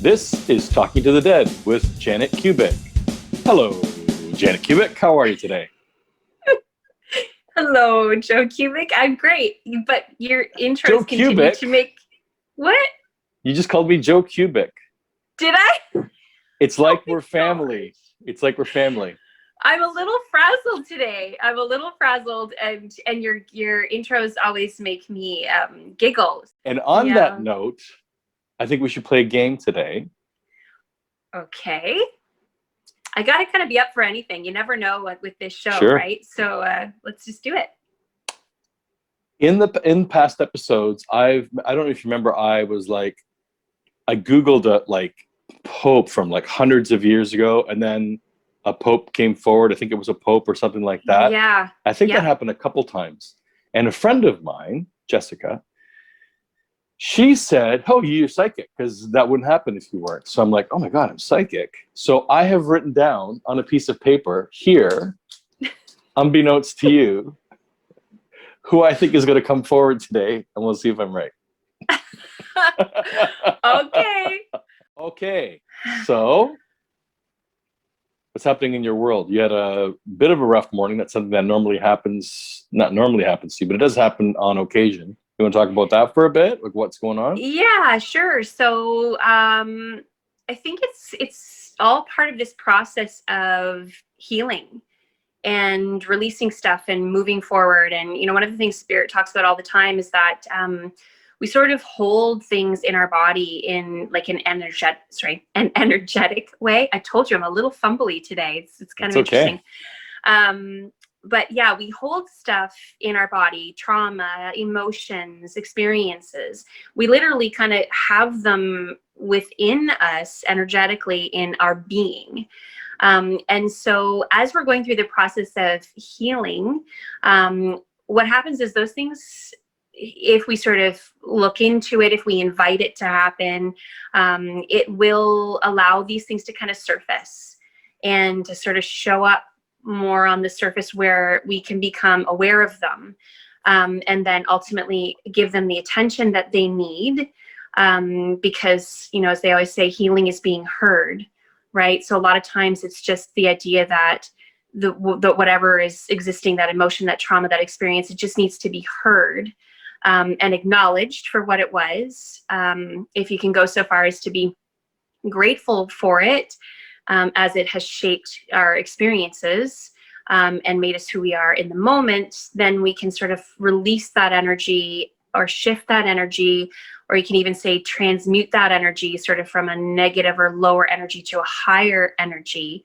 This is Talking to the Dead with Janet Kubik. Hello, Janet Kubik. How are you today? Hello, Joe Cubic. I'm great, but your Joe intros continue Kubik? to make what? You just called me Joe Kubik. Did I? It's like we're family. It's like we're family. I'm a little frazzled today. I'm a little frazzled, and your intros always make me giggle. And on that note, I think we should play a game today. Okay. I got to kind of be up for anything. You never know what with this show, Sure. right? So let's just do it. In past episodes, I don't know if you remember, I Googled a pope from hundreds of years ago, and then a pope came forward. I think it was a pope or something like that. Yeah. I think that happened a couple times. And a friend of mine, Jessica, she said, "Oh, you're psychic, because that wouldn't happen if you weren't." So I'm like, "Oh my God, I'm psychic." So I have written down on a piece of paper here, unbeknownst to you, who I think is going to come forward today, and we'll see if I'm right. Okay. Okay. So what's happening in your world? You had a bit of a rough morning. That's something that not normally happens to you, but it does happen on occasion. You want to talk about that for a bit? Like, what's going on? Yeah, sure. So I think it's all part of this process of healing and releasing stuff and moving forward. And one of the things Spirit talks about all the time is that we sort of hold things in our body in an energetic way. I told you I'm a little fumbly today. It's kind of interesting. Okay. But yeah, we hold stuff in our body, trauma, emotions, experiences. We literally kind of have them within us energetically in our being. And so as we're going through the process of healing, what happens is those things, if we sort of look into it, if we invite it to happen, it will allow these things to kind of surface and to sort of show up more on the surface where we can become aware of them, and then ultimately give them the attention that they need, because as they always say, healing is being heard, right? So a lot of times it's just the idea that the whatever is existing, that emotion, that trauma, that experience, it just needs to be heard and acknowledged for what it was. If you can go so far as to be grateful for it, as it has shaped our experiences and made us who we are in the moment, then we can sort of release that energy or shift that energy, or you can even say transmute that energy sort of from a negative or lower energy to a higher energy.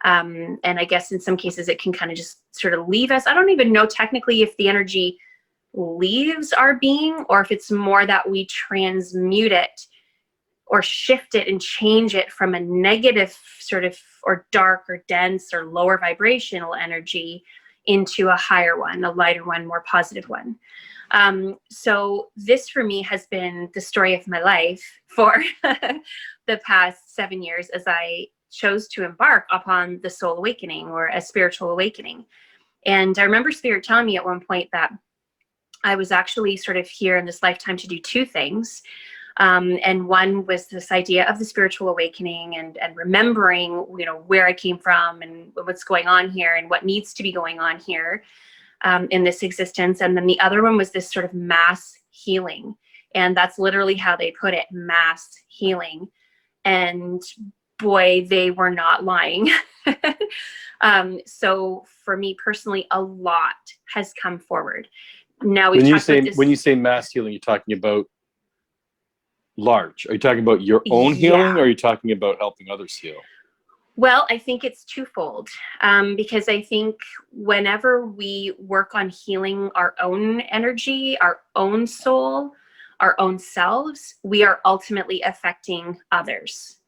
And I guess in some cases it can kind of just sort of leave us. I don't even know technically if the energy leaves our being or if it's more that we transmute it or shift it and change it from a negative sort of or dark or dense or lower vibrational energy into a higher one, a lighter one, more positive one. So this for me has been the story of my life for the past 7 years as I chose to embark upon the soul awakening or a spiritual awakening. And I remember Spirit telling me at one point that I was actually sort of here in this lifetime to do two things. And one was this idea of the spiritual awakening and remembering, where I came from and what's going on here and what needs to be going on here in this existence. And then the other one was this sort of mass healing. And that's literally how they put it, mass healing. And boy, they were not lying. So for me personally, a lot has come forward. Now when you say mass healing, you're talking about large. Are you talking about your own healing, or are you talking about helping others heal? Well, I think it's twofold, because I think whenever we work on healing our own energy, our own soul, our own selves, we are ultimately affecting others.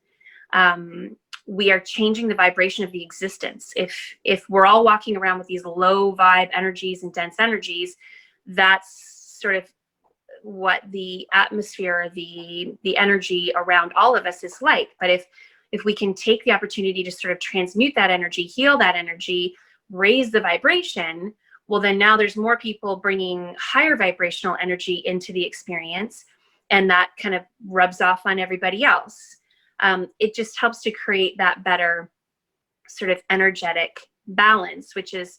We are changing the vibration of the existence. If we're all walking around with these low vibe energies and dense energies, that's sort of what the atmosphere, the energy around all of us is like. But if we can take the opportunity to sort of transmute that energy, heal that energy, raise the vibration, well, then now there's more people bringing higher vibrational energy into the experience, and that kind of rubs off on everybody else. it just helps to create that better sort of energetic balance, which is,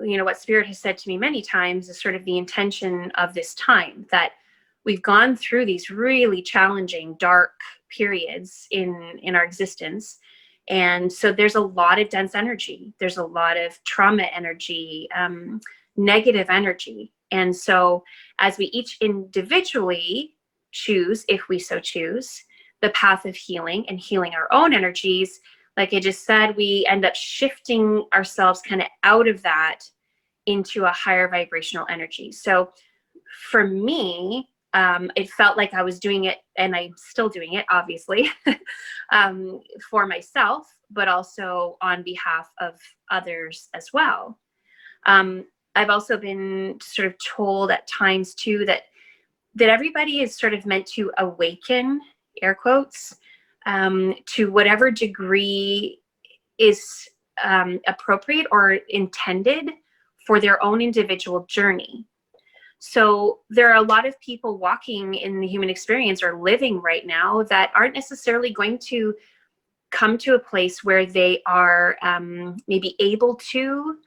you know, what Spirit has said to me many times is sort of the intention of this time, that we've gone through these really challenging, dark periods in our existence. And so there's a lot of dense energy. There's a lot of trauma energy, negative energy. And so as we each individually choose, if we so choose, the path of healing and healing our own energies, like I just said, we end up shifting ourselves kind of out of that into a higher vibrational energy. So for me, it felt like I was doing it, and I'm still doing it, obviously, for myself, but also on behalf of others as well. I've also been sort of told at times too that everybody is sort of meant to awaken, air quotes, to whatever degree is appropriate or intended for their own individual journey. So there are a lot of people walking in the human experience or living right now that aren't necessarily going to come to a place where they are maybe able to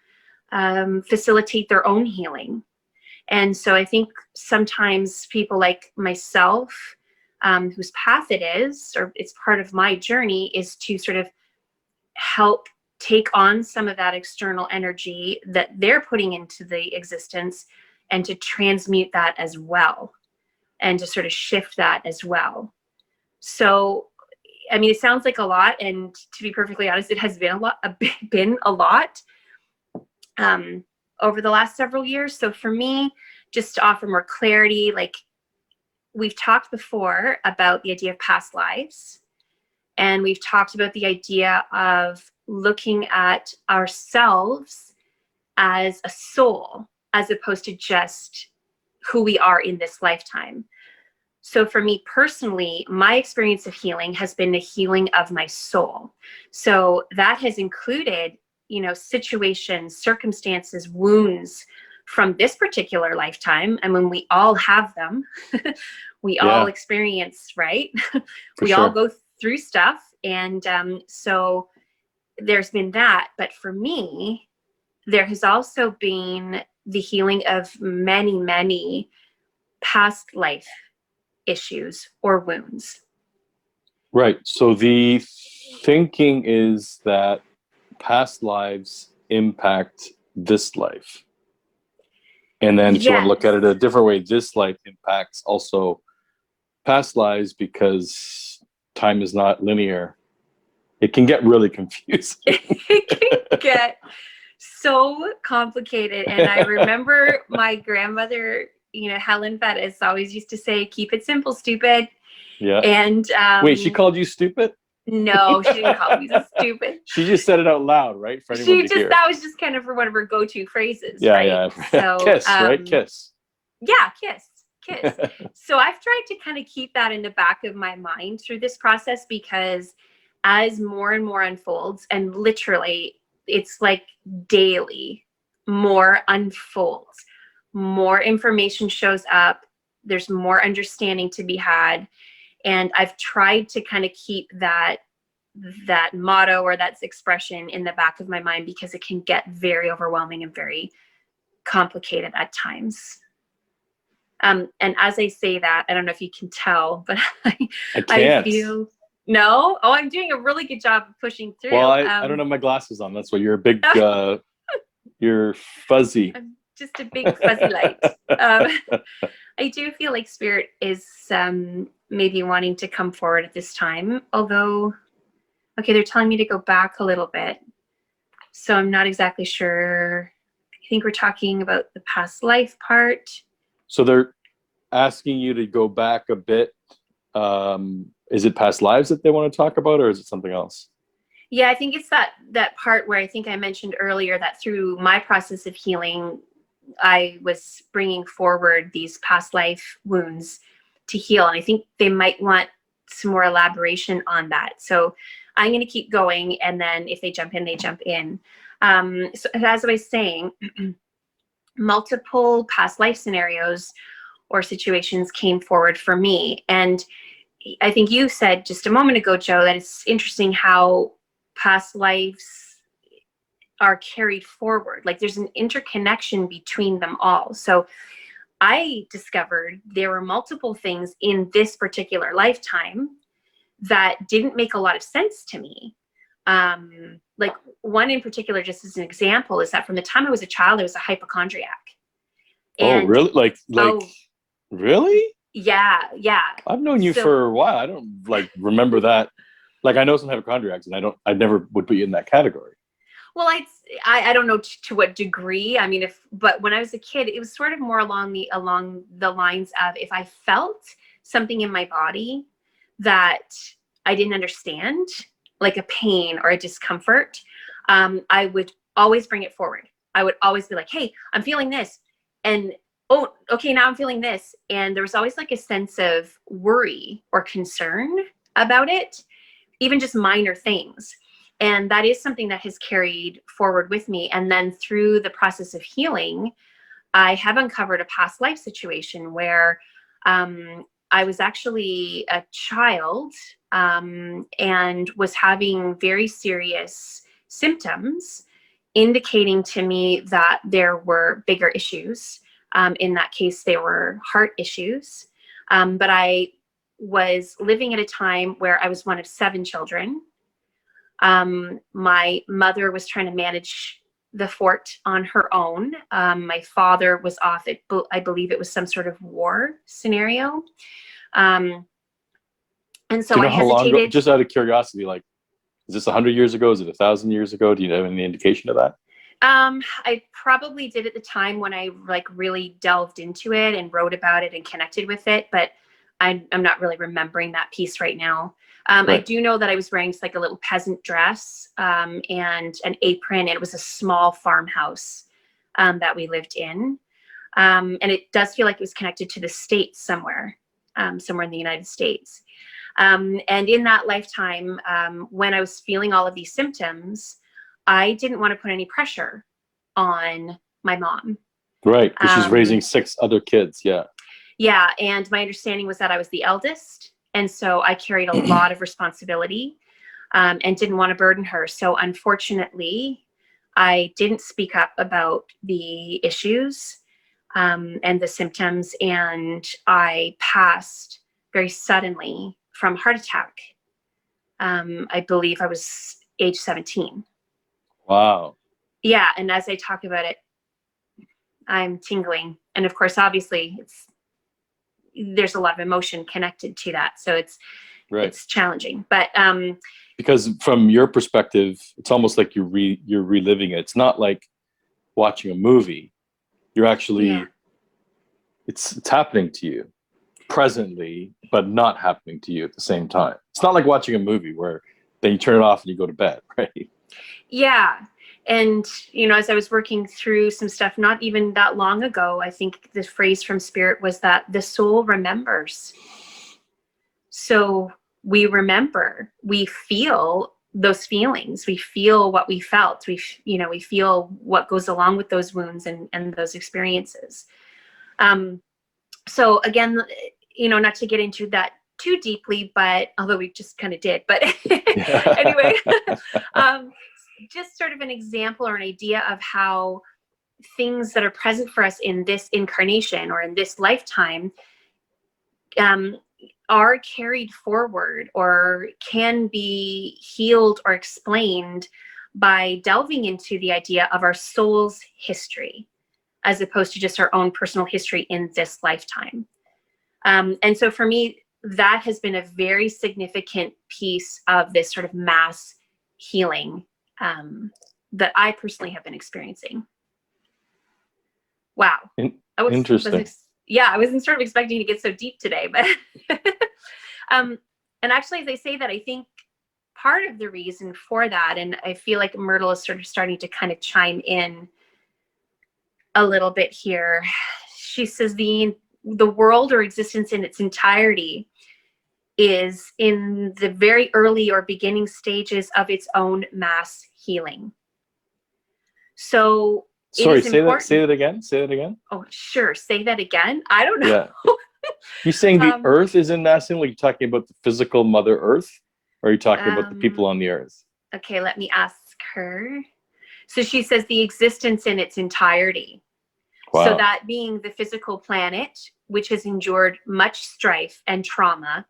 facilitate their own healing. And so I think sometimes people like myself, whose path it is, or it's part of my journey, is to sort of help take on some of that external energy that they're putting into the existence and to transmute that as well, and to sort of shift that as well. So, I mean, it sounds like a lot, and to be perfectly honest, it has been a lot over the last several years. So for me, just to offer more clarity, like we've talked before about the idea of past lives, and we've talked about the idea of looking at ourselves as a soul, as opposed to just who we are in this lifetime. So for me personally, my experience of healing has been the healing of my soul. So that has included, you know, situations, circumstances, wounds from this particular lifetime. And when we all have them, we all experience, right? We all go through stuff. And so there's been that. But for me, there has also been the healing of many, many past life issues or wounds. Right. So the thinking is that past lives impact this life. And then if you want to look at it a different way, this life impacts also past lives, because time is not linear. It can get really confusing. It can get so complicated. And I remember my grandmother, you know, Helen Bettis, always used to say, keep it simple, stupid. Yeah. And wait, she called you stupid? No, she didn't call me stupid. She just said it out loud, right? For anyone to hear. That was just kind of one of her go-to phrases. Yeah, right? yeah. So, kiss, right? Kiss. Yeah, kiss. So I've tried to kind of keep that in the back of my mind through this process, because as more and more unfolds, and literally it's like daily more unfolds, more information shows up, there's more understanding to be had. And I've tried to kind of keep that motto or that expression in the back of my mind, because it can get very overwhelming and very complicated at times. And as I say that, I don't know if you can tell, but I feel, no? Oh, I'm doing a really good job of pushing through. Well, I don't have my glasses on. That's why you're a big, you're fuzzy. I'm just a big fuzzy light. I do feel like Spirit is maybe wanting to come forward at this time, although, okay, they're telling me to go back a little bit. So I'm not exactly sure. I think we're talking about the past life part. So they're asking you to go back a bit. Is it past lives that they want to talk about, or is it something else? Yeah, I think it's that part where I think I mentioned earlier that through my process of healing, I was bringing forward these past life wounds to heal. And I think they might want some more elaboration on that. So I'm going to keep going. And then if they jump in, they jump in. So as I was saying, multiple past life scenarios or situations came forward for me. And I think you said just a moment ago, Joe, that it's interesting how past lives are carried forward. Like there's an interconnection between them all. So I discovered there were multiple things in this particular lifetime that didn't make a lot of sense to me. Like one in particular, just as an example, is that from the time I was a child, I was a hypochondriac. And, really? Like, really? Yeah. I've known you for a while. I don't remember that. Like, I know some hypochondriacs, and I never would put you in that category. Well, I don't know to what degree. I mean, but when I was a kid, it was sort of more along the lines of, if I felt something in my body that I didn't understand, like a pain or a discomfort, I would always bring it forward. I would always be like, hey, I'm feeling this. And, oh, okay, now I'm feeling this. And there was always like a sense of worry or concern about it, even just minor things. And that is something that has carried forward with me. And then through the process of healing, I have uncovered a past life situation where I was actually a child and was having very serious symptoms, indicating to me that there were bigger issues. In that case, they were heart issues. But I was living at a time where I was one of 7 children. My mother was trying to manage the fort on her own. My father was off. I believe it was some sort of war scenario. And so I hesitated. How long ago, just out of curiosity, like, is this 100 years ago? Is it 1,000 years ago? Do you have any indication of that? I probably did at the time when I really delved into it and wrote about it and connected with it, but I'm not really remembering that piece right now. Right. I do know that I was wearing just like a little peasant dress and an apron. It was a small farmhouse that we lived in. And it does feel like it was connected to the States somewhere in the United States. And in that lifetime, when I was feeling all of these symptoms, I didn't want to put any pressure on my mom. Right, because she's raising 6 other kids, yeah. Yeah, and my understanding was that I was the eldest. And so I carried a lot of responsibility and didn't want to burden her. So unfortunately, I didn't speak up about the issues and the symptoms. And I passed very suddenly from heart attack. I believe I was age 17. Wow. Yeah. And as I talk about it, I'm tingling. And of course, obviously, there's a lot of emotion connected to that. So it's challenging. But because from your perspective, it's almost like you're reliving it. It's not like watching a movie. You're actually, it's happening to you presently, but not happening to you at the same time. It's not like watching a movie where then you turn it off and you go to bed, right? Yeah. And, as I was working through some stuff, not even that long ago, I think the phrase from Spirit was that the soul remembers. So we remember, we feel those feelings, we feel what we felt, we feel what goes along with those wounds and those experiences. So again, not to get into that too deeply, but although we just kind of did, but anyway, just sort of an example or an idea of how things that are present for us in this incarnation or in this lifetime are carried forward or can be healed or explained by delving into the idea of our soul's history, as opposed to just our own personal history in this lifetime. And so for me, that has been a very significant piece of this sort of mass healing that I personally have been experiencing. Wow. Interesting. I wasn't sort of expecting to get so deep today, but and actually, as I say that, I think part of the reason for that, and I feel like Myrtle is sort of starting to kind of chime in a little bit here. She says the world or existence in its entirety is in the very early or beginning stages of its own mass healing. So sorry, say that again. Oh, sure. Say that again. I don't know. Yeah. You're saying the earth is in masculine? Are you talking about the physical Mother Earth? Or are you talking about the people on the earth? Okay, let me ask her. So she says the existence in its entirety. Wow. So that being the physical planet, which has endured much strife and trauma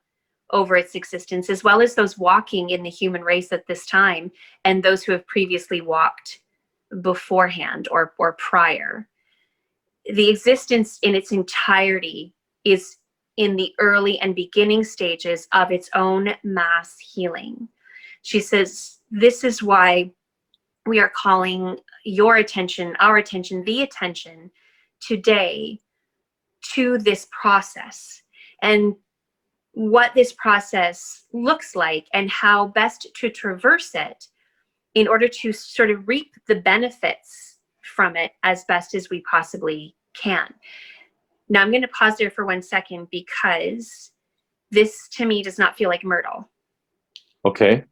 over its existence, as well as those walking in the human race at this time and those who have previously walked beforehand or prior. The existence in its entirety is in the early and beginning stages of its own mass healing. She says, this is why we are calling your attention, our attention, the attention today to this process and what this process looks like and how best to traverse it in order to sort of reap the benefits from it as best as we possibly can. Now I'm going to pause there for 1 second because this to me does not feel like Myrtle. Okay.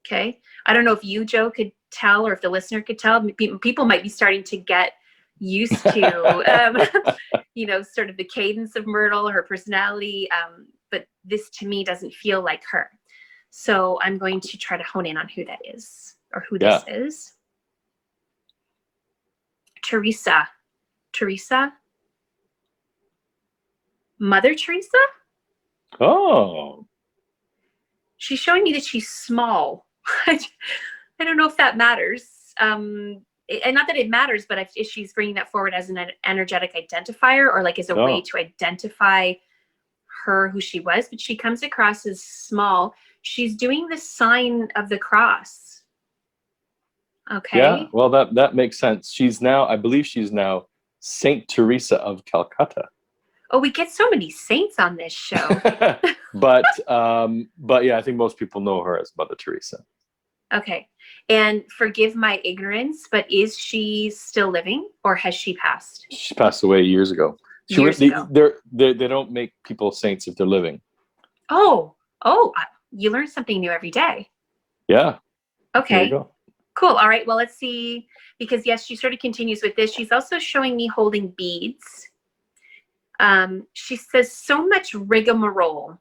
Okay. I don't know if you, Joe, could tell or if the listener could tell. People might be starting to get used to, sort of the cadence of Myrtle, her personality. But this to me doesn't feel like her. So I'm going to try to hone in on who that is or who this is. Teresa. Mother Teresa? Oh. She's showing me that she's small. I don't know if that matters. And not that it matters, but if she's bringing that forward as an energetic identifier or like as a way to identify her, who she was, but she comes across as small. She's doing the sign of the cross. Okay. Yeah, well, that makes sense. I believe she's now Saint Teresa of Calcutta. Oh, we get so many saints on this show. but yeah, I think most people know her as Mother Teresa. Okay. And forgive my ignorance, but is she still living or has she passed? She passed away years ago. They don't make people saints if they're living. Oh, you learn something new every day. Yeah. Okay. There you go. Cool. All right. Well, let's see. Because yes, she sort of continues with this. She's also showing me holding beads. She says so much rigmarole.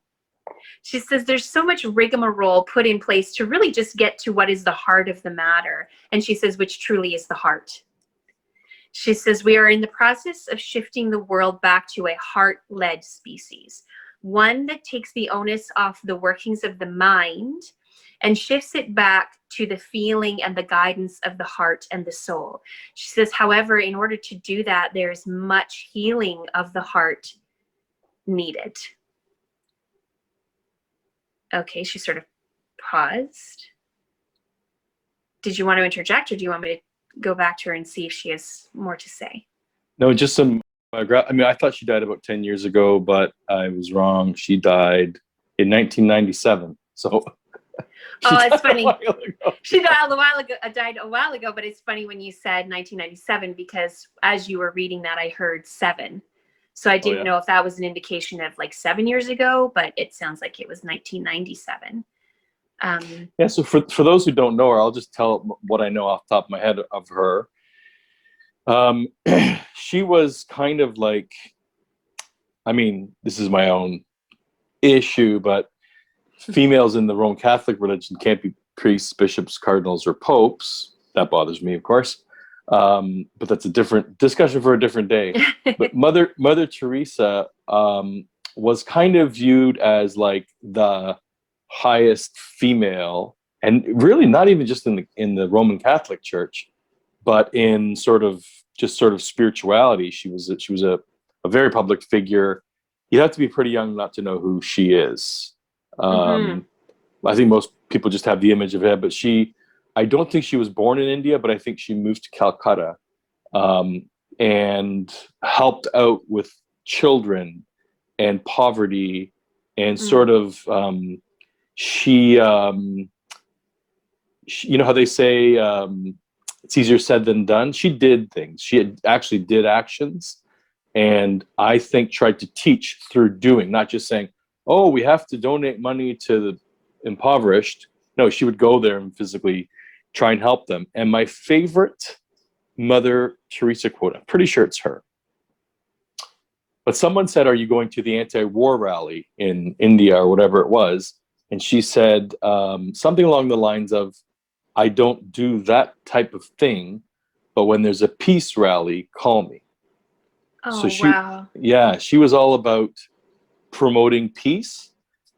She says there's so much rigmarole put in place to really just get to what is the heart of the matter. And she says, which truly is the heart. She says, we are in the process of shifting the world back to a heart-led species, one that takes the onus off the workings of the mind and shifts it back to the feeling and the guidance of the heart and the soul. She says, however, in order to do that, there's much healing of the heart needed. Okay, she sort of paused. Did you want to interject, or do you want me to go back to her and see if she has more to say? No, just some. I thought she died about 10 years ago, but I was wrong. She died in 1997. So. It's funny. She died a while ago, but it's funny when you said 1997 because as you were reading that, I heard 7. So I didn't know if that was an indication of like 7 years ago, but it sounds like it was 1997. Yeah. So for those who don't know her, I'll just tell what I know off the top of my head of her. She was kind of like, this is my own issue, but females in the Roman Catholic religion can't be priests, bishops, cardinals, or popes. That bothers me, of course. But that's a different discussion for a different day. But Mother Teresa was kind of viewed as like the highest female, and really not even just in the Roman Catholic Church, but in sort of spirituality. She was a very public figure. You have to be pretty young not to know who she is. I think most people just have the image of her, but I don't think she was born in India, but I think she moved to Calcutta and helped out with children and poverty and sort of she you know how they say it's easier said than done. She did things. She actually did actions, and I think tried to teach through doing, not just saying, oh, we have to donate money to the impoverished. No, she would go there and physically try and help them. And my favorite Mother Teresa quote, I'm pretty sure it's her. But someone said, are you going to the anti-war rally in India or whatever it was? And she said something along the lines of, I don't do that type of thing, but when there's a peace rally, call me. Oh, so wow. Yeah, she was all about promoting peace.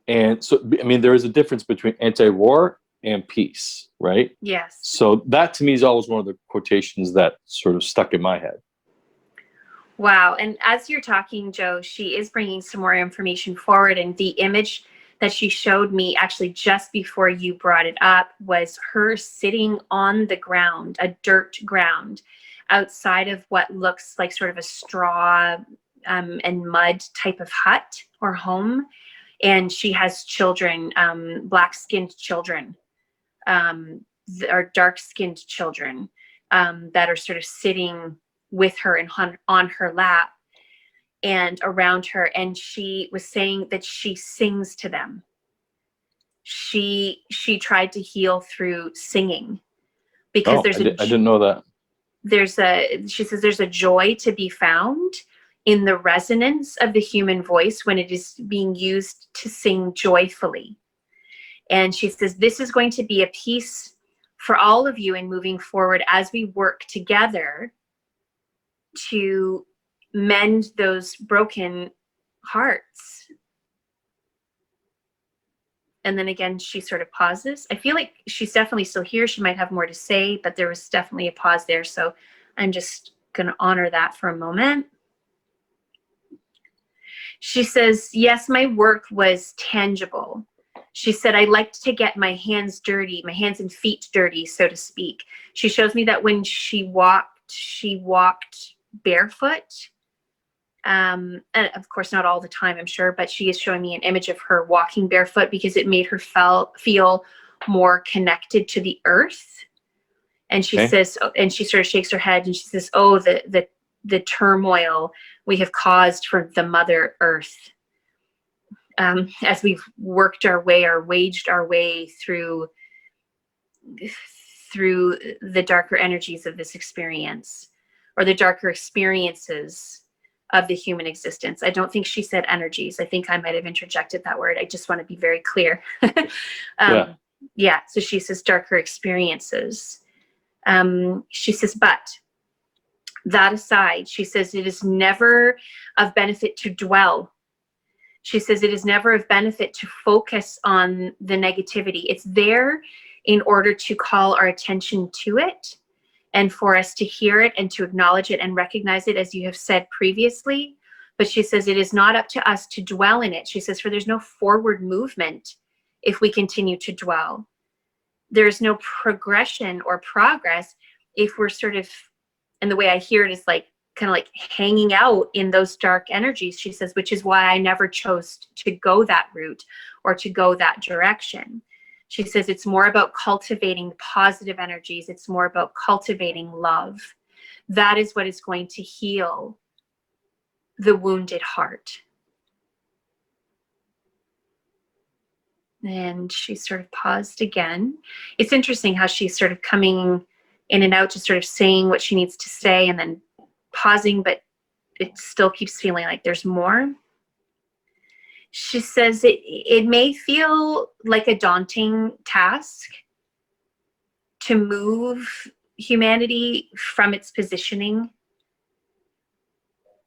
And so, I mean, there is a difference between anti-war and peace, right? Yes. So that to me is always one of the quotations that sort of stuck in my head. Wow. And as you're talking, Joe, she is bringing some more information forward. And the image that she showed me actually just before you brought it up was her sitting on the ground, a dirt ground, outside of what looks like sort of a straw and mud type of hut or home. And she has children, black-skinned children, or dark-skinned children that are sort of sitting with her and on her lap and around her. And she was saying that she sings to them. She tried to heal through singing, because I didn't know that. She says there's a joy to be found in the resonance of the human voice when it is being used to sing joyfully. And she says this is going to be a piece for all of you in moving forward as we work together to mend those broken hearts. And then again, she sort of pauses. I feel like she's definitely still here. She might have more to say, but there was definitely a pause there. So I'm just going to honor that for a moment. She says, yes, my work was tangible. She said, I liked to get my hands dirty, my hands and feet dirty, so to speak. She shows me that when she walked barefoot. And of course, not all the time, I'm sure, but she is showing me an image of her walking barefoot because it made her feel more connected to the earth. And she says, and she sort of shakes her head and she says, oh, the turmoil we have caused for the Mother Earth. As we've worked our way or waged our way through the darker energies of this experience, or the darker experiences of the human existence. I don't think she said energies. I think I might have interjected that word. I just want to be very clear. Yeah. So she says darker experiences. She says, but that aside, she says it is never of benefit to dwell. She says it is never of benefit to focus on the negativity. It's there in order to call our attention to it and for us to hear it and to acknowledge it and recognize it, as you have said previously. But she says it is not up to us to dwell in it. She says, for there's no forward movement if we continue to dwell. There's no progression or progress if we're sort of, and the way I hear it is like, kind of like hanging out in those dark energies, she says, which is why I never chose to go that route or to go that direction. She says it's more about cultivating positive energies. It's more about cultivating love. That is what is going to heal the wounded heart. And she sort of paused again. It's interesting how she's sort of coming in and out, just sort of saying what she needs to say and then pausing, but it still keeps feeling like there's more. She says it may feel like a daunting task to move humanity from its positioning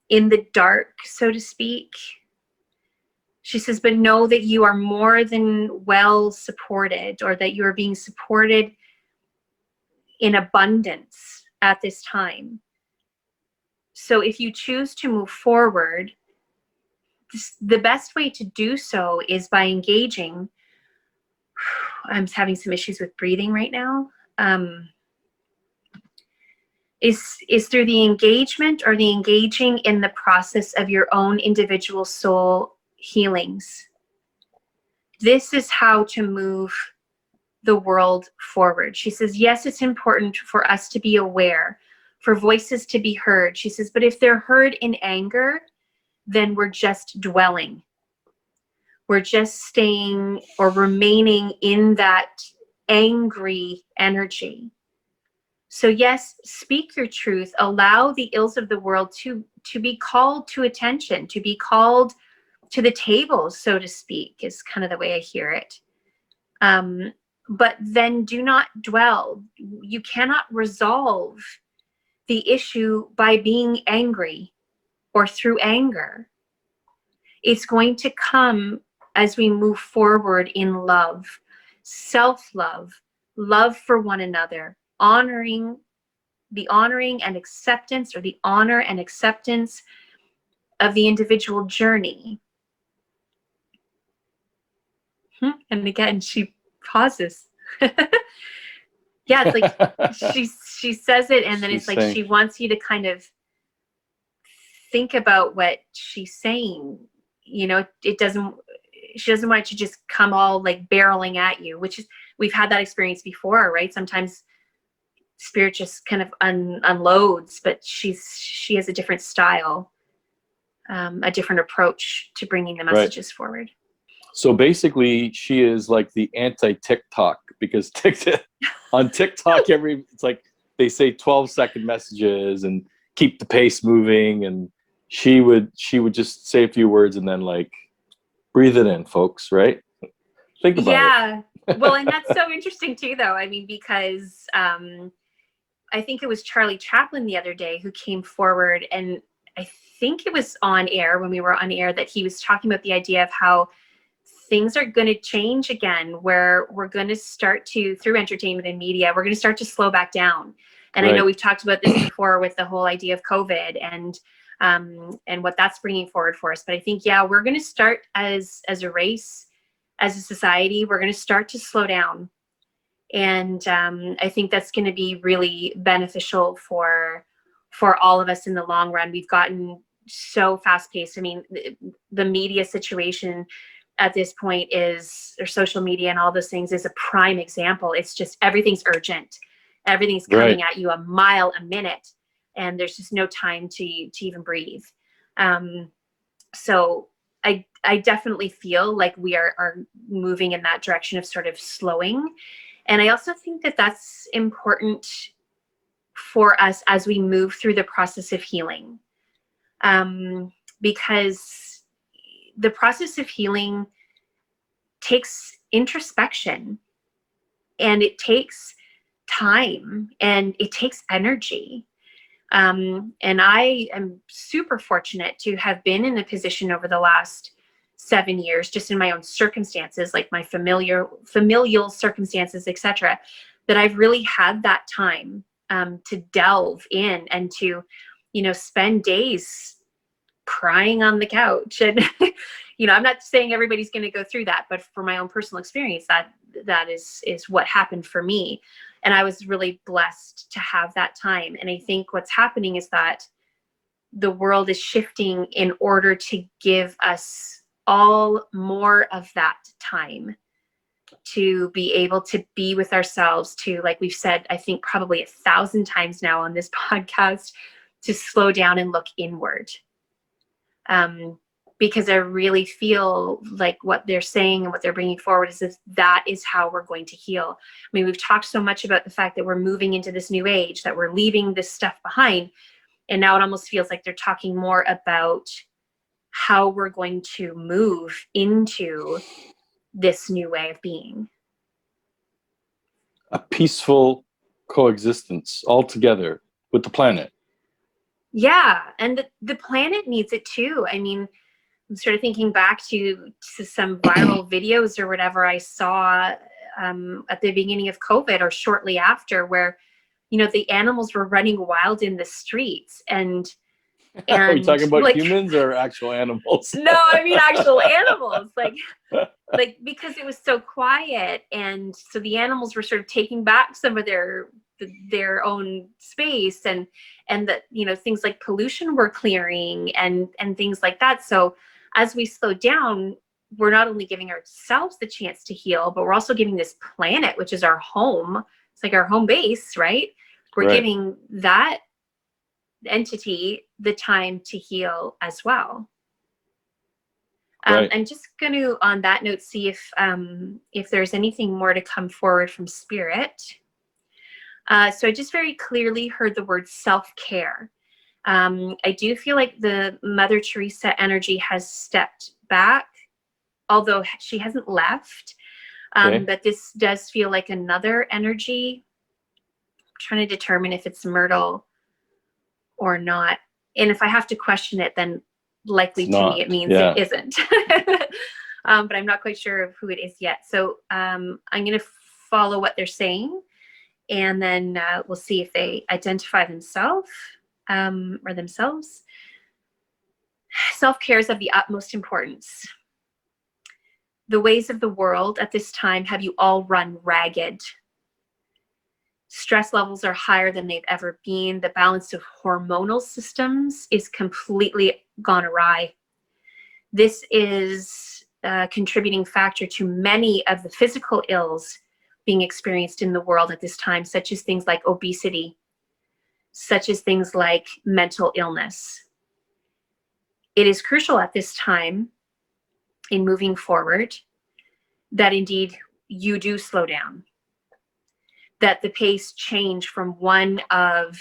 in the dark, so to speak. She says, but know that you are more than well supported, or that you are being supported in abundance at this time. So if you choose to move forward, the best way to do so is by engaging. I'm having some issues with breathing right now. Is through the engagement or the engaging in the process of your own individual soul healings. This is how to move the world forward. She says, yes, it's important for us to be aware, for voices to be heard. She says, but if they're heard in anger, then we're just dwelling. We're just staying or remaining in that angry energy. So yes, speak your truth. Allow the ills of the world to be called to attention, to be called to the table, so to speak, is kind of the way I hear it. But then do not dwell. You cannot resolve the issue by being angry or through anger. It's going to come as we move forward in love, self-love, love for one another, honoring and acceptance, or the honor and acceptance of the individual journey. And again, she pauses. Yeah, it's like she says it, and then it's like she wants you to kind of think about what she's saying. You know, she doesn't want you to just come all like barreling at you, which is, we've had that experience before, right? Sometimes spirit just kind of unloads, but she has a different style, a different approach to bringing the messages forward. So basically, she is like the anti-TikTok, because on TikTok, it's like they say 12-second messages and keep the pace moving, and she would just say a few words and then like breathe it in, folks, right? Think about it. Yeah. Well, and that's so interesting too, though. I mean, because I think it was Charlie Chaplin the other day who came forward, and I think it was on air, when we were on air, that he was talking about the idea of how things are going to change again, where we're going to start to, through entertainment and media, we're going to start to slow back down. And I know we've talked about this before with the whole idea of COVID and what that's bringing forward for us. But I think, yeah, we're going to start as a race, as a society, we're going to start to slow down. And I think that's going to be really beneficial for all of us in the long run. We've gotten so fast paced. I mean, the media situation at this point is, or social media and all those things, is a prime example. It's just, everything's urgent. Everything's coming at you a mile a minute, and there's just no time to even breathe. So I definitely feel like we are moving in that direction of sort of slowing. And I also think that that's important for us as we move through the process of healing, because the process of healing takes introspection, and it takes time, and it takes energy. And I am super fortunate to have been in a position over the last 7 years, just in my own circumstances, like my familial circumstances, etc., that I've really had that time to delve in and to, spend days crying on the couch. And, I'm not saying everybody's going to go through that, but for my own personal experience, that is what happened for me. And I was really blessed to have that time. And I think what's happening is that the world is shifting in order to give us all more of that time to be able to be with ourselves, to, like we've said, I think probably 1,000 times now on this podcast, to slow down and look inward. Because I really feel like what they're saying and what they're bringing forward is that is how we're going to heal. I mean, we've talked so much about the fact that we're moving into this new age, that we're leaving this stuff behind. And now it almost feels like they're talking more about how we're going to move into this new way of being. A peaceful coexistence all together with the planet. Yeah, and the planet needs it too. I mean, I'm sort of thinking back to some viral videos or whatever I saw at the beginning of COVID or shortly after, where, the animals were running wild in the streets. And are you talking about humans or actual animals? No, I mean actual animals, like because it was so quiet, and so the animals were sort of taking back some of their own space, and that, things like pollution were clearing and things like that. So as we slow down, we're not only giving ourselves the chance to heal, but we're also giving this planet, which is our home. It's like our home base, right? We're giving that entity the time to heal as well. I'm just going to, on that note, see if there's anything more to come forward from spirit. So I just very clearly heard the word self-care. I do feel like the Mother Teresa energy has stepped back, although she hasn't left. But this does feel like another energy. I'm trying to determine if it's Myrtle or not. And if I have to question it, then likely to me it means it isn't. But I'm not quite sure of who it is yet. So I'm going to follow what they're saying, and then we'll see if they identify themselves or themselves. Self-care is of the utmost importance. The ways of the world at this time have you all run ragged. Stress levels are higher than they've ever been. The balance of hormonal systems is completely gone awry. This is a contributing factor to many of the physical ills being experienced in the world at this time, such as things like obesity, such as things like mental illness. It is crucial at this time in moving forward that indeed you do slow down, that the pace change from one of,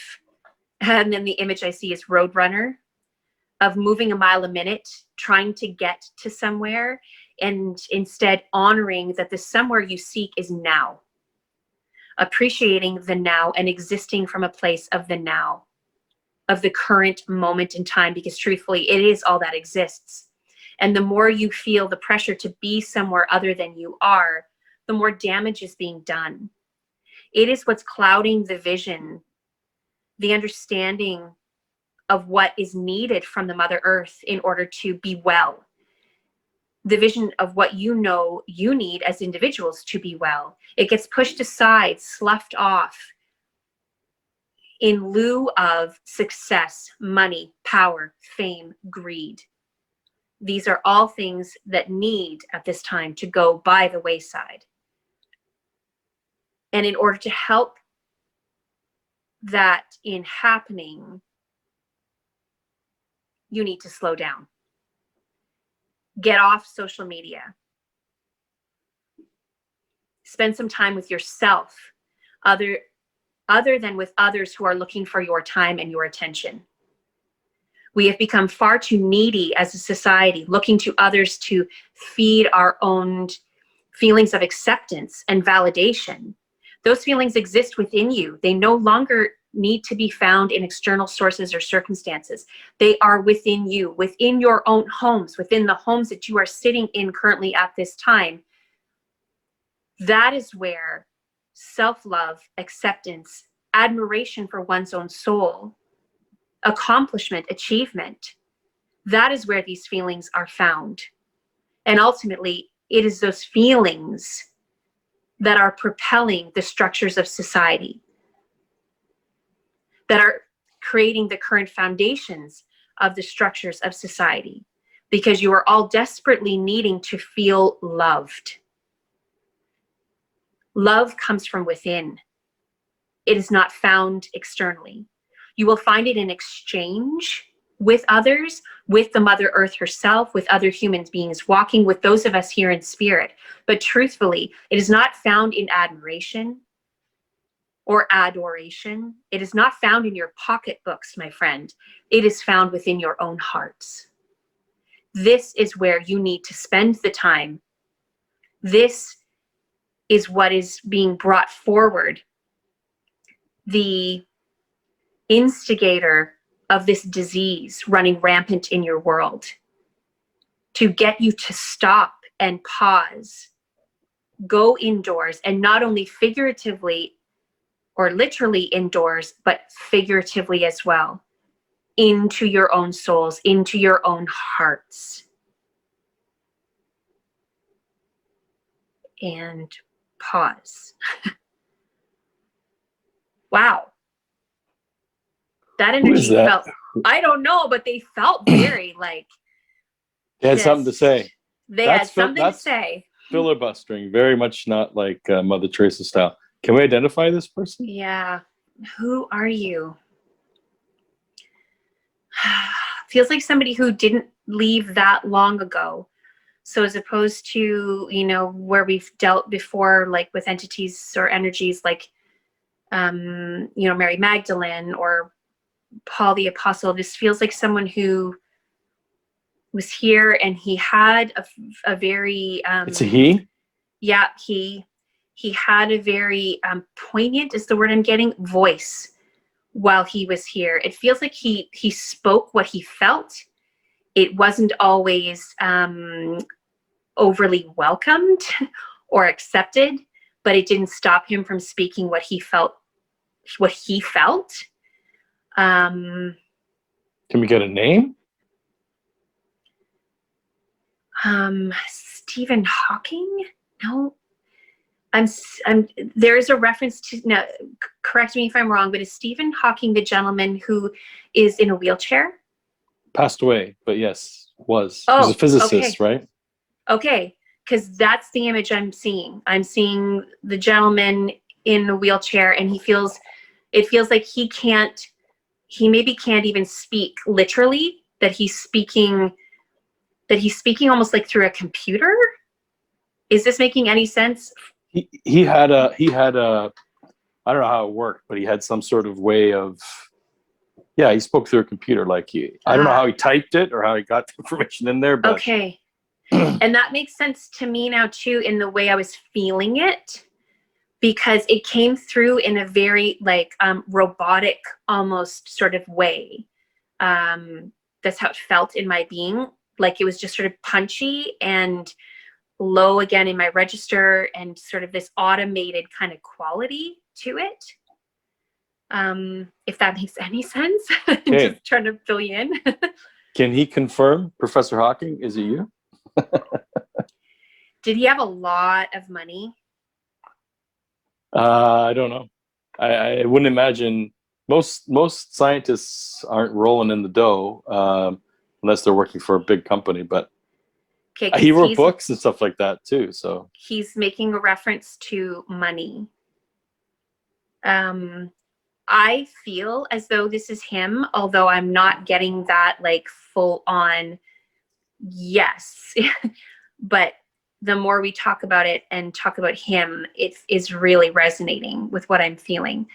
and then the image I see is Roadrunner, of moving a mile a minute, trying to get to somewhere, and instead honoring that the somewhere you seek is now, appreciating the now and existing from a place of the now, of the current moment in time, because truthfully, it is all that exists. And the more you feel the pressure to be somewhere other than you are, the more damage is being done. It is what's clouding the vision, the understanding of what is needed from the Mother Earth in order to be well. The vision of what you know you need as individuals to be well. It gets pushed aside, sloughed off in lieu of success, money, power, fame, greed. These are all things that need at this time to go by the wayside. And in order to help that in happening, you need to slow down. Get off social media. Spend some time with yourself, other than with others who are looking for your time and your attention. We have become far too needy as a society, looking to others to feed our own feelings of acceptance and validation. Those feelings exist within you. They no longer need to be found in external sources or circumstances. They are within you, within your own homes, within the homes that you are sitting in currently at this time. That is where self-love, acceptance, admiration for one's own soul, accomplishment, achievement, that is where these feelings are found. And ultimately, it is those feelings that are propelling the structures of society, that are creating the current foundations of the structures of society, because you are all desperately needing to feel loved. Love comes from within. It is not found externally. You will find it in exchange with others, with the Mother Earth herself, with other human beings walking, with those of us here in spirit. But truthfully, it is not found in admiration or adoration. It is not found in your pocketbooks, my friend. It is found within your own hearts. This is where you need to spend the time. This is what is being brought forward. The instigator of this disease running rampant in your world, to get you to stop and pause, go indoors, and not only figuratively or literally indoors, but figuratively as well, into your own souls, into your own hearts. And pause. Wow. That energy felt, I don't know, but they felt very like. They had something to say. They had something to say. Filibustering, very much not like Mother Teresa style. Can we identify this person? Yeah. Who are you? Feels like somebody who didn't leave that long ago. So as opposed to, you know, where we've dealt before, like with entities or energies like, you know, Mary Magdalene or Paul the Apostle. This feels like someone who was here, and he had a very it's a he. Yeah, he had a very poignant, is the word I'm getting, voice while he was here. It feels like he spoke what he felt. It wasn't always overly welcomed or accepted, but it didn't stop him from speaking what he felt. Can we get a name? Stephen Hawking? No. There's a reference to, no, correct me if I'm wrong, but is Stephen Hawking the gentleman who is in a wheelchair? Passed away, but yes, was. He was a physicist, okay. Right? Okay, because that's the image I'm seeing. I'm seeing the gentleman in a wheelchair, and it feels like he maybe can't even speak literally, that he's speaking almost like through a computer. Is this making any sense? He had a I don't know how it worked, but he had some sort of way of, yeah, he spoke through a computer. Like I don't know how he typed it or how he got the information in there, but okay. And that makes sense to me now too, in the way I was feeling it, because it came through in a very like robotic almost sort of way. That's how it felt in my being. Like it was just sort of punchy and low again in my register, and sort of this automated kind of quality to it. If that makes any sense. Okay. Just trying to fill you in. Can he confirm, Professor Hawking, is it you? Did he have a lot of money? I don't know. I wouldn't imagine. Most scientists aren't rolling in the dough unless they're working for a big company. But he wrote books and stuff like that too. So he's making a reference to money. I feel as though this is him, although I'm not getting that like full on yes. But the more we talk about it and talk about him, it is really resonating with what I'm feeling.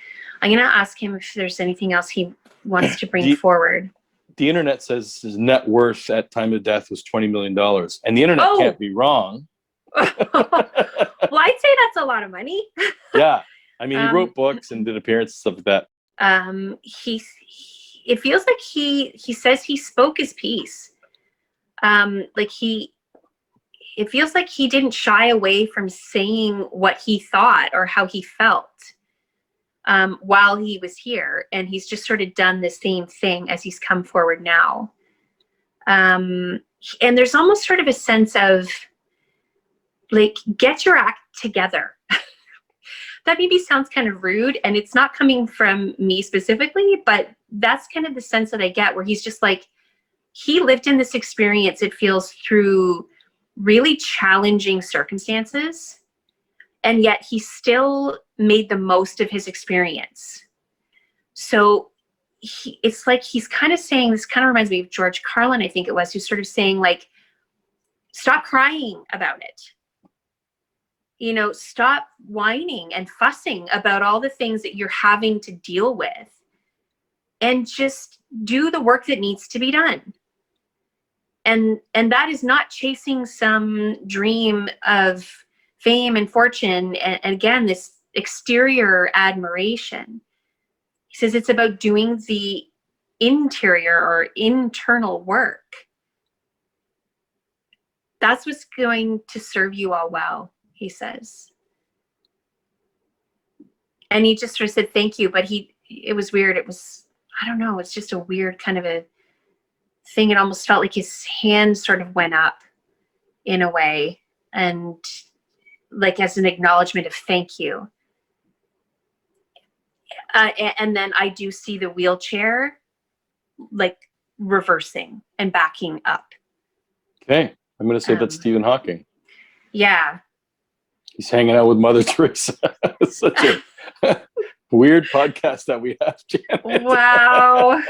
I'm going to ask him if there's anything else he wants to bring forward. The internet says his net worth at time of death was $20 million. And the internet can't be wrong. Well, I'd say that's a lot of money. Yeah. I mean, he wrote books and did appearances, stuff like that. It feels like he says he spoke his piece. It feels like he didn't shy away from saying what he thought or how he felt while he was here. And he's just sort of done the same thing as he's come forward now. And there's almost sort of a sense of like, get your act together. That maybe sounds kind of rude, and it's not coming from me specifically, but that's kind of the sense that I get, where he's just like, he lived in this experience, it feels, through really challenging circumstances, and yet he still made the most of his experience. So it's like he's kind of saying, this kind of reminds me of George Carlin, I think it was, who's sort of saying like, stop crying about it. You know, stop whining and fussing about all the things that you're having to deal with, and just do the work that needs to be done. And that is not chasing some dream of fame and fortune. And again, this exterior admiration. He says it's about doing the interior or internal work. That's what's going to serve you all well, he says. And he just sort of said thank you, but it was weird. It was, I don't know, it's just a weird kind of a thing. It almost felt like his hand sort of went up in a way, and like as an acknowledgement of thank you. And then I do see the wheelchair like reversing and backing up. Okay, I'm going to say that's Stephen Hawking. Yeah. He's hanging out with Mother Teresa. It's such a weird podcast that we have, Janet. Wow.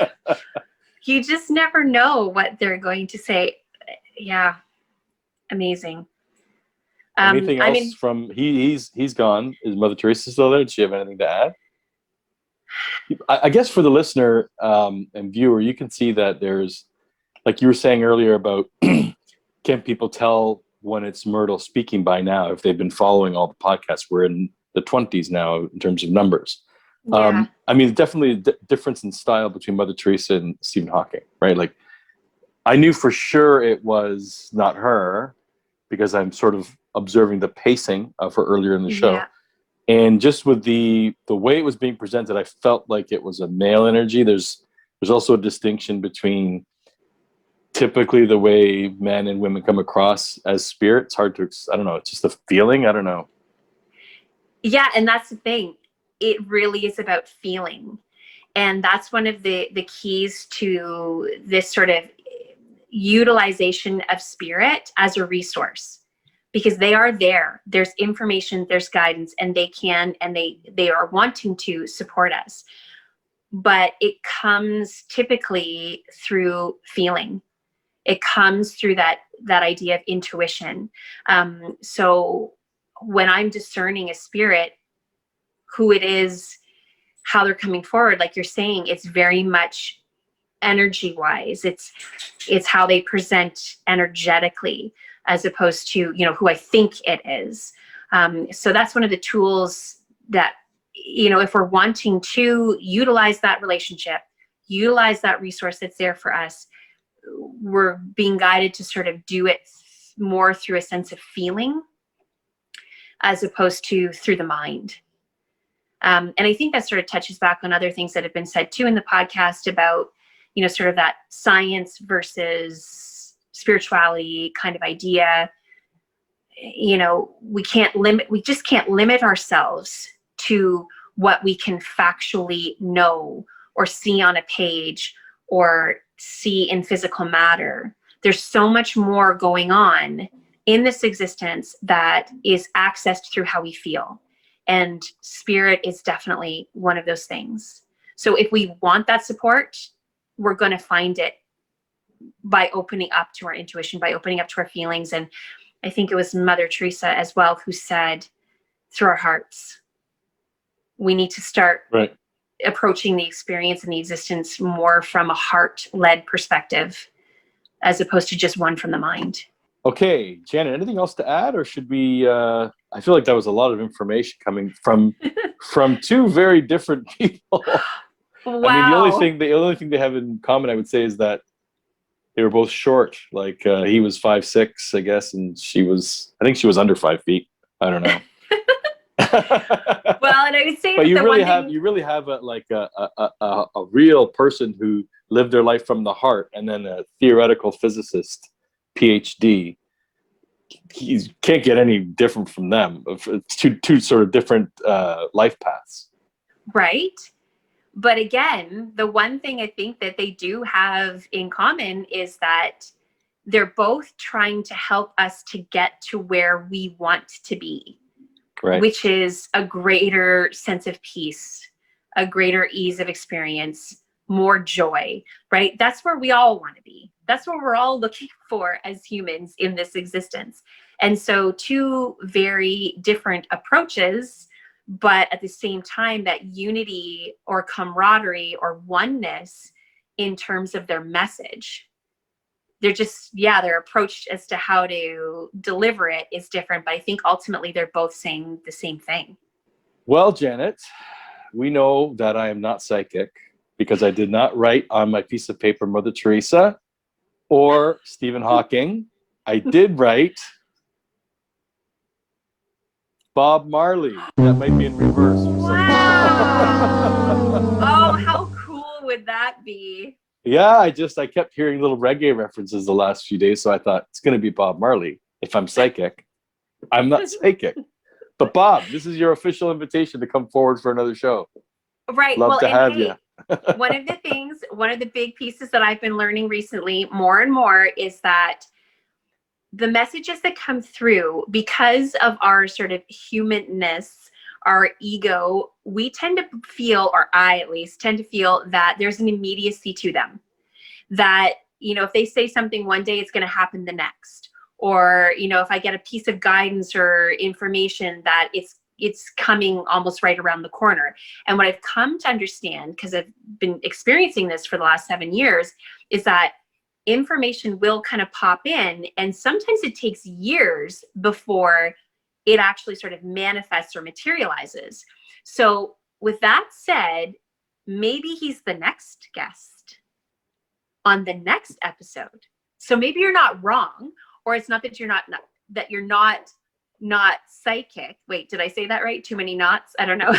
You just never know what they're going to say. Yeah. Amazing. Anything else from he's gone? Is Mother Teresa still there? Does she have anything to add? I guess for the listener and viewer, you can see that there's, like you were saying earlier about, can people tell when it's Myrtle speaking by now? If they've been following all the podcasts, we're in the 20s now in terms of numbers. Yeah. I mean, definitely a difference in style between Mother Teresa and Stephen Hawking, right? Like, I knew for sure it was not her because I'm sort of observing the pacing of her earlier in the show. Yeah. And just with the way it was being presented, I felt like it was a male energy. There's also a distinction between typically the way men and women come across as spirits. Hard to, I don't know, it's just a feeling. I don't know. Yeah, and that's the thing. It really is about feeling. And that's one of the keys to this sort of utilization of spirit as a resource, because they are there. There's information, there's guidance, and they can, and they are wanting to support us. But it comes typically through feeling. It comes through that idea of intuition. So when I'm discerning a spirit, who it is, how they're coming forward, like you're saying, it's very much energy wise. It's how they present energetically, as opposed to, who I think it is. So that's one of the tools that, if we're wanting to utilize that relationship, utilize that resource that's there for us, we're being guided to sort of do it more through a sense of feeling as opposed to through the mind. And I think that sort of touches back on other things that have been said too in the podcast about, sort of that science versus spirituality kind of idea. We just can't limit ourselves to what we can factually know or see on a page or see in physical matter. There's so much more going on in this existence that is accessed through how we feel. And spirit is definitely one of those things. So if we want that support, we're going to find it by opening up to our intuition, by opening up to our feelings. And I think it was Mother Teresa as well who said, through our hearts, we need to start approaching the experience and the existence more from a heart-led perspective, as opposed to just one from the mind. Okay, Janet, anything else to add, or should we? I feel like that was a lot of information coming from two very different people. Wow. I mean, the only thing they have in common, I would say, is that they were both short. Like he was 5'6", I guess, and I think she was under 5 feet. I don't know. Well, and I would say, but you really have a real person who lived their life from the heart, and then a theoretical physicist, PhD. He can't get any different from them. It's two sort of different life paths. Right. But again, the one thing I think that they do have in common is that they're both trying to help us to get to where we want to be, which is a greater sense of peace, a greater ease of experience, more joy, right? That's where we all want to be. That's what we're all looking for as humans in this existence. And so two very different approaches, but at the same time, that unity or camaraderie or oneness in terms of their message. They're just, their approach as to how to deliver it is different, but I think ultimately they're both saying the same thing. Well, Janet, we know that I am not psychic because I did not write on my piece of paper Mother Teresa or Stephen Hawking. I did write Bob Marley. That might be in reverse. Wow. Oh, how cool would that be? Yeah, I kept hearing little reggae references the last few days, so I thought it's going to be Bob Marley if I'm psychic. I'm not psychic. But Bob, this is your official invitation to come forward for another show. Right. Love to have you. one of the big pieces that I've been learning recently more and more is that the messages that come through, because of our sort of humanness, our ego, we tend to feel, or I at least tend to feel, that there's an immediacy to them. That, if they say something one day, it's going to happen the next. Or, if I get a piece of guidance or information, that it's it's coming almost right around the corner. And what I've come to understand, because I've been experiencing this for the last 7 years, is that information will kind of pop in, and sometimes it takes years before it actually sort of manifests or materializes. So with that said, maybe he's the next guest on the next episode. So maybe you're not wrong, or it's not that you're not psychic. Wait, did I say that right? Too many knots? I don't know.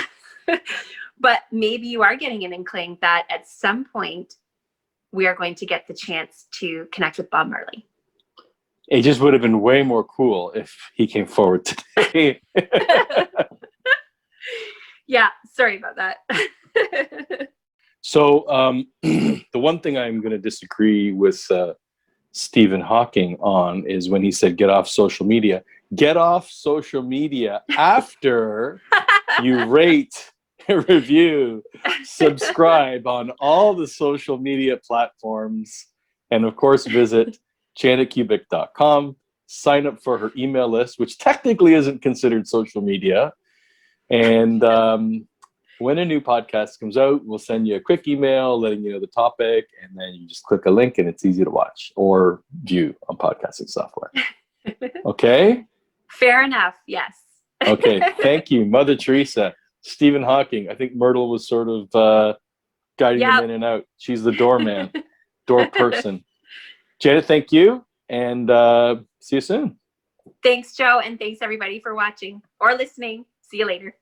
But maybe you are getting an inkling that at some point we are going to get the chance to connect with Bob Marley. It just would have been way more cool if he came forward today. Yeah, sorry about that. So the one thing I'm going to disagree with Stephen Hawking on is when he said, get off social media. Get off social media after you rate, review, subscribe on all the social media platforms. And of course, visit janetkubic.com, sign up for her email list, which technically isn't considered social media. And when a new podcast comes out, we'll send you a quick email letting you know the topic, and then you just click a link and it's easy to watch or view on podcasting software. Okay? Fair enough, yes. Okay, thank you, Mother Teresa. Stephen Hawking, I think Myrtle was sort of guiding him in and out. She's the doorman, door person. Janet, thank you, and see you soon. Thanks, Joe, and thanks everybody for watching or listening. See you later.